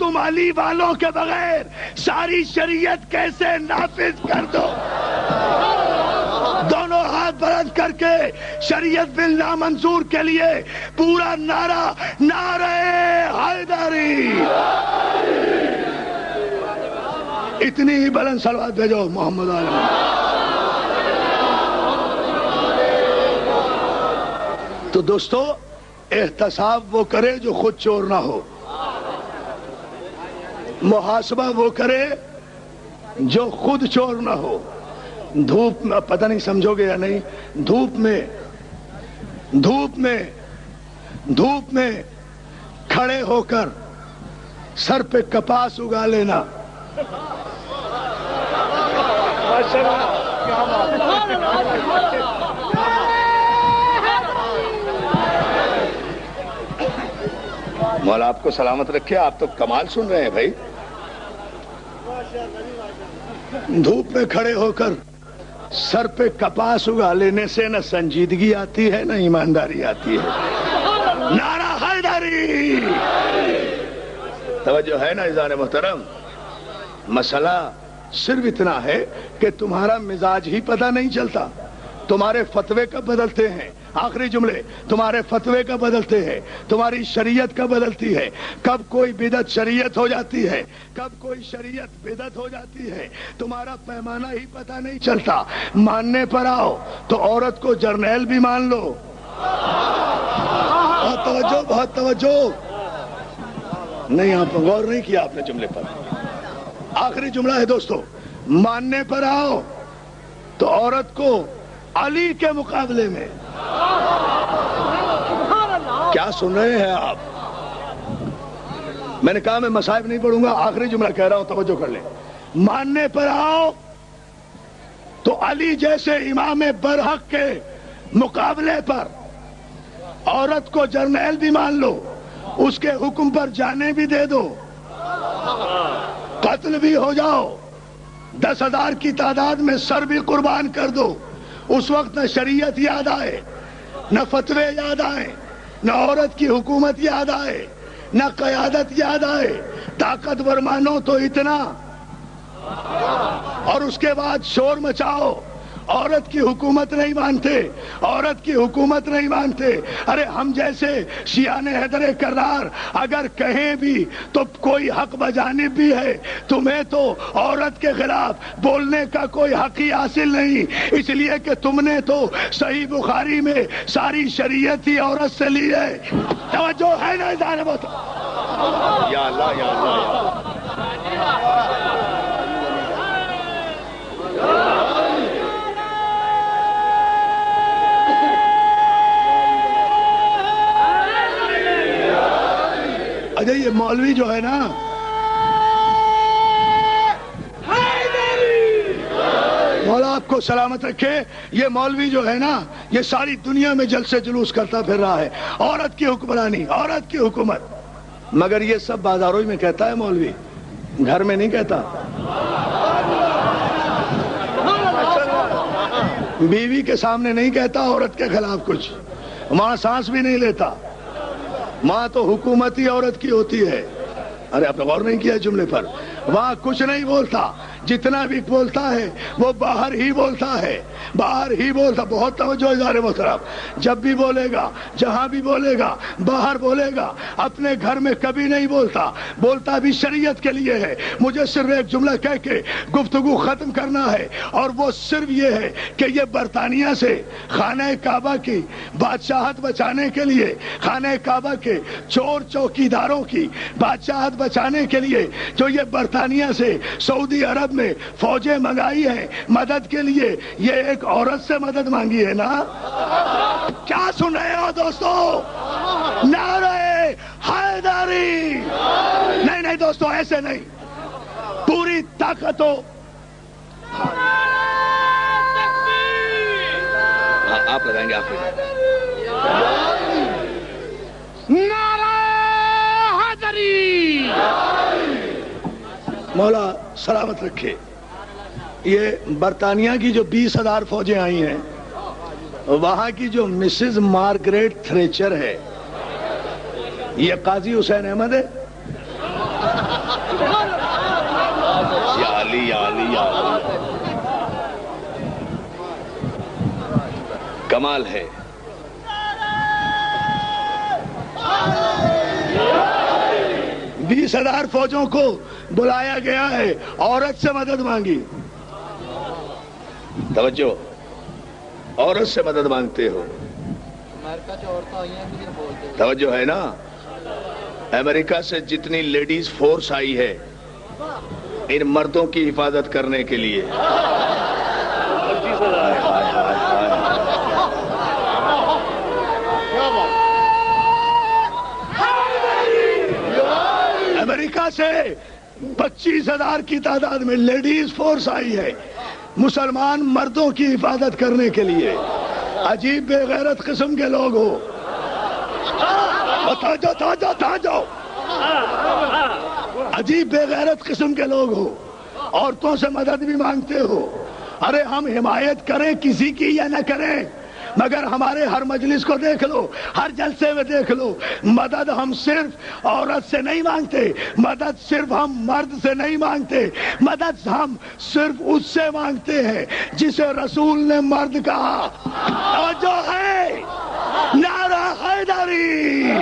تم علی والوں کے بغیر ساری شریعت کیسے نافذ کر دو؟ دونوں ہاتھ بلند کر کے شریعت بل نامنظور کے لیے پورا نعرہ نعرہ حیدری، اتنی ہی بلند صلوات بھیجو محمد عالم۔ تو دوستو، احتساب وہ کرے جو خود چور نہ ہو، محاسبہ وہ کرے جو خود چور نہ ہو۔ دھوپ میں، پتہ نہیں سمجھو گے یا نہیں، دھوپ میں کھڑے ہو کر سر پہ کپاس اگا لینا، مولا آپ کو سلامت رکھے، آپ تو کمال سن رہے ہیں بھائی۔ دھوپ میں کھڑے ہو کر سر پہ کپاس اگا لینے سے نہ سنجیدگی آتی ہے نہ ایمانداری آتی ہے۔ نعرہ حیدری! توجہ ہے نا عزیزان محترم؟ مسئلہ صرف اتنا ہے کہ تمہارا مزاج ہی پتہ نہیں چلتا، تمہارے فتوے کب بدلتے ہیں، آخری جملے، تمہارے فتوے کب بدلتے ہیں، تمہاری شریعت کب بدلتی ہے، کب کوئی بدعت شریعت ہو جاتی ہے، کب کوئی شریعت بدعت ہو جاتی ہے، تمہارا پیمانہ ہی پتہ نہیں چلتا۔ ماننے پر آؤ تو عورت کو جرنیل بھی مان لو۔ بہت توجہ، بہت توجہ، نہیں آپ غور نہیں کیا آپ نے جملے پر۔ آخری جملہ ہے دوستو، ماننے پر آؤ تو عورت کو علی کے مقابلے میں، کیا سن رہے ہیں آپ؟ میں نے کہا میں مصائب نہیں پڑھوں گا، آخری جملہ کہہ رہا ہوں، توجہ کر لیں۔ ماننے پر آؤ تو علی جیسے امام برحق کے مقابلے پر عورت کو جرنیل بھی مان لو، اس کے حکم پر جانے بھی دے دو، قتل بھی ہو جاؤ، 10,000 کی تعداد میں سر بھی قربان کر دو۔ اس وقت نہ شریعت یاد آئے، نہ فتوے یاد آئے، نہ عورت کی حکومت یاد آئے، نہ قیادت یاد آئے، طاقتور مانو تو اتنا، اور اس کے بعد شور مچاؤ، عورت کی حکومت نہیں مانتے، عورت کی حکومت نہیں مانتے۔ ارے ہم جیسے شیعان حیدر کرار اگر کہیں بھی تو کوئی حق بجانب بھی ہے، تمہیں تو عورت کے خلاف بولنے کا کوئی حق ہی حاصل نہیں، اس لیے کہ تم نے تو صحیح بخاری میں ساری شریعت ہی عورت سے لی ہے۔ توجہ ہے نا عزیزان محترم؟ یا اللہ، یا اللہ، اچھا یہ مولوی جو ہے نا، مولا آپ کو سلامت رکھے، یہ مولوی جو ہے نا، یہ ساری دنیا میں جلسے جلوس کرتا پھر رہا ہے، عورت کی حکمرانی، عورت کی حکومت، مگر یہ سب بازاروں میں کہتا ہے مولوی، گھر میں نہیں کہتا۔ بیوی کے سامنے نہیں کہتا عورت کے خلاف کچھ، وہاں سانس بھی نہیں لیتا، وہاں تو حکومت ہی عورت کی ہوتی ہے۔ ارے آپ نے غور نہیں کیا جملے پر؟ وہاں کچھ نہیں بولتا، جتنا بھی بولتا ہے وہ باہر ہی بولتا ہے، باہر ہی بولتا۔ بہت توجہ اظہار محترم، جب بھی بولے گا، جہاں بھی بولے گا، باہر بولے گا، اپنے گھر میں کبھی نہیں بولتا، بولتا بھی شریعت کے لیے ہے۔ مجھے صرف ایک جملہ کہہ کے گفتگو ختم کرنا ہے، اور وہ صرف یہ ہے کہ یہ برطانیہ سے خانہ کعبہ کی بادشاہت بچانے کے لیے، خانہ کعبہ کے چور چوکیداروں کی بادشاہت بچانے کے لیے جو یہ برطانیہ سے سعودی عرب میں فوجیں منگائی ہیں مدد کے لیے، یہ ایک عورت سے مدد مانگی ہے نا؟ کیا سن رہے ہو دوستو؟ نعرہ حیدری! نہیں نہیں دوستو، ایسے نہیں، پوری طاقت ہو۔ آپ لگائیں گے، آپ نعرہ حیدری! مولا سلامت رکھے۔ یہ برطانیہ کی جو 20,000 فوجیں آئی ہیں، وہاں کی جو مسز مارگریٹ تھریچر ہے، یہ قاضی حسین احمد ہے۔ علی یا علی یا علی. کمال ہے. 20,000 فوجوں کو بلایا گیا ہے, عورت سے مدد مانگی. توجہ, عورت سے مدد مانگتے ہو. توجہ ہے نا. امریکہ سے جتنی لیڈیز فورس آئی ہے ان مردوں کی حفاظت کرنے کے لیے, امریکہ سے 25,000 کی تعداد میں لیڈیز فورس آئی ہے مسلمان مردوں کی حفاظت کرنے کے لیے. عجیب بے غیرت قسم کے لوگ ہو. جاؤ. عجیب بے غیرت قسم کے لوگ ہو. عورتوں سے مدد بھی مانگتے ہو. ارے ہم حمایت کریں کسی کی یا نہ کریں, مگر ہمارے ہر مجلس کو دیکھ لو, ہر جلسے میں دیکھ لو, مدد ہم صرف عورت سے نہیں مانگتے, مدد صرف ہم مرد سے نہیں مانگتے, مدد ہم صرف اس سے مانگتے ہیں جسے رسول نے مرد کہا. جو ہے نعرہ حیدری.